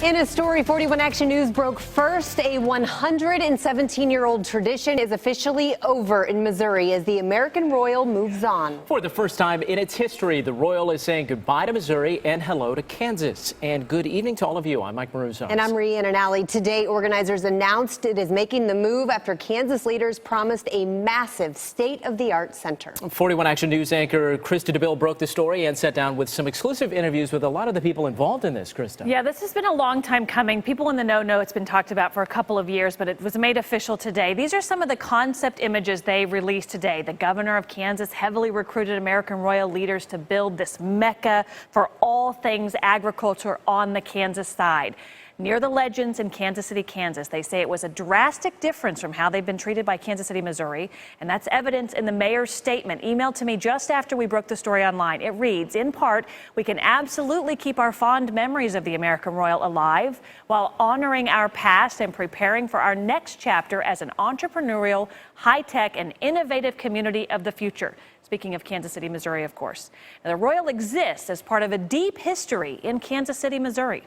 In a story 41 Action News broke first, a 117-year-old tradition is officially over in Missouri as the American Royal moves on. For the first time in its history, the Royal is saying goodbye to Missouri and hello to Kansas. And good evening to all of you. I'm Mike Maruza. And I'm Rhiannon Alley. Today, organizers announced it is making the move after Kansas leaders promised a massive state-of-the-art center. 41 Action News anchor Krista DeBille broke the story and sat down with some exclusive interviews with a lot of the people involved in this, Krista. Yeah, this has been a long time coming. People in the know it's been talked about for a couple of years, but it was made official today. These are some of the concept images they released today. The governor of Kansas heavily recruited American Royal leaders to build this mecca for all things agriculture on the Kansas side. Near the Legends in Kansas City, Kansas. They say it was a drastic difference from how they've been treated by Kansas City, Missouri. And that's evidence in the mayor's statement emailed to me just after we broke the story online. It reads, in part, we can absolutely keep our fond memories of the American Royal alive while honoring our past and preparing for our next chapter as an entrepreneurial, high-tech, and innovative community of the future. Speaking of Kansas City, Missouri, of course. Now, the Royal exists as part of a deep history in Kansas City, Missouri.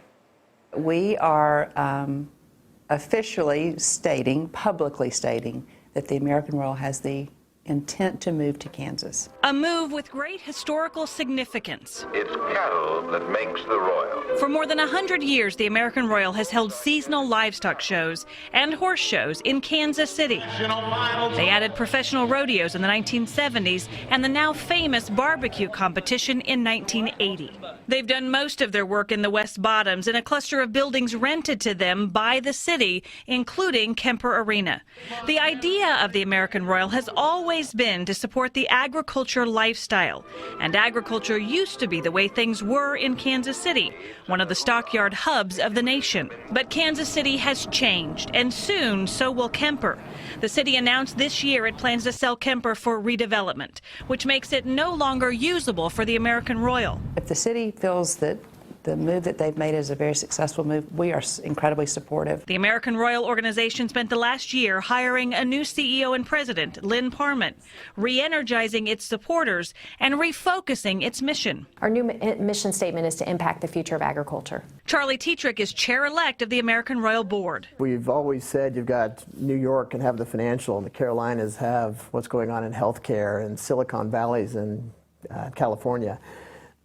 We are officially publicly stating, that the American Royal has the intent to move to Kansas. A move with great historical significance. It's cattle that makes the Royal. For more than 100 years, the American Royal has held seasonal livestock shows and horse shows in Kansas City. They added professional rodeos in the 1970s and the now famous barbecue competition in 1980. They've done most of their work in the West Bottoms in a cluster of buildings rented to them by the city, including Kemper Arena. The idea of the American Royal has always been to support the agriculture lifestyle. And agriculture used to be the way things were in Kansas City, one of the stockyard hubs of the nation. But Kansas City has changed, and soon so will Kemper. The city announced this year it plans to sell Kemper for redevelopment, which makes it no longer usable for the American Royal. If the city feels that the move that they've made is a very successful move, we are incredibly supportive. The American Royal organization spent the last year hiring a new CEO and president, Lynn Parman, re-energizing its supporters and refocusing its mission. Our new mission statement is to impact the future of agriculture. Charlie Tetrick is chair-elect of the American Royal Board. We've always said you've got New York and have the financial, and the Carolinas have what's going on in healthcare, and Silicon Valley's in California.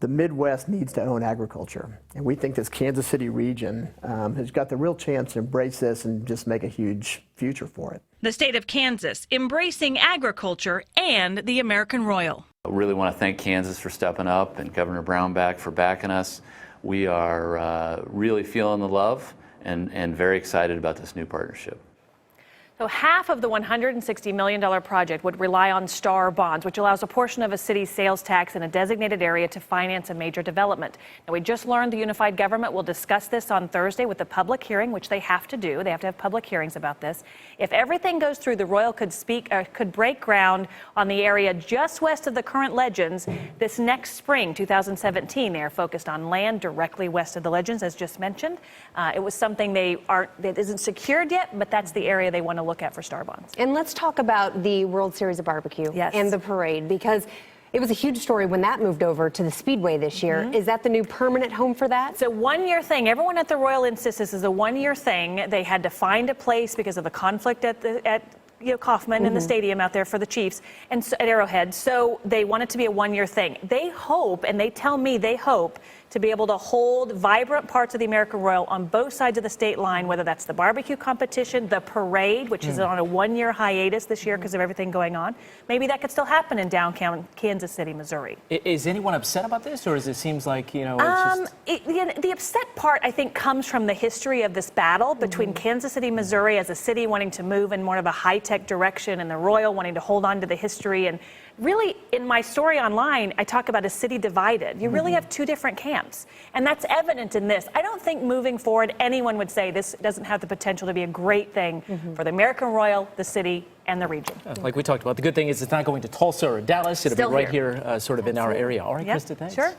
The Midwest needs to own agriculture, and we think this Kansas City region has got the real chance to embrace this and just make a huge future for it. The state of Kansas embracing agriculture and the American Royal. I really want to thank Kansas for stepping up and Governor Brownback for backing us. We are really feeling the love and very excited about this new partnership. So half of the $160 million project would rely on STAR bonds, which allows a portion of a city's sales tax in a designated area to finance a major development. Now, we just learned the unified government will discuss this on Thursday with a public hearing, which they have to do. They have to have public hearings about this. If everything goes through, the Royal could break ground on the area just west of the current Legends this next spring, 2017. They are focused on land directly west of the Legends, as just mentioned. It was something that isn't secured yet, but that's the area they want to look at for STAR bonds. And let's talk about the World Series of Barbecue and the parade, because it was a huge story when that moved over to the Speedway this year. Is that the new permanent home for that? It's a one-year thing. Everyone at the Royal insists this is a one-year thing. They had to find a place because of the conflict at Kauffman in the stadium out there for the Chiefs and at Arrowhead. So they want it to be a one-year thing. They hope, and they tell me they hope, to be able to hold vibrant parts of the American Royal on both sides of the state line, whether that's the barbecue competition, the parade, which is on a one-year hiatus this year because of everything going on. Maybe that could still happen in downtown Kansas City, Missouri. Is anyone upset about this, or does it seem like, it's just... The upset part, I think, comes from the history of this battle between Kansas City, Missouri as a city wanting to move in more of a high-tech direction and the Royal wanting to hold on to the history. And really, in my story online, I talk about a city divided. You really have two different camps, and that's evident in this. I don't think moving forward, anyone would say this doesn't have the potential to be a great thing for the American Royal, the city, and the region. Like we talked about, the good thing is it's not going to Tulsa or Dallas. It'll be right here, sort of in our area. All right, Krista, thanks. Sure.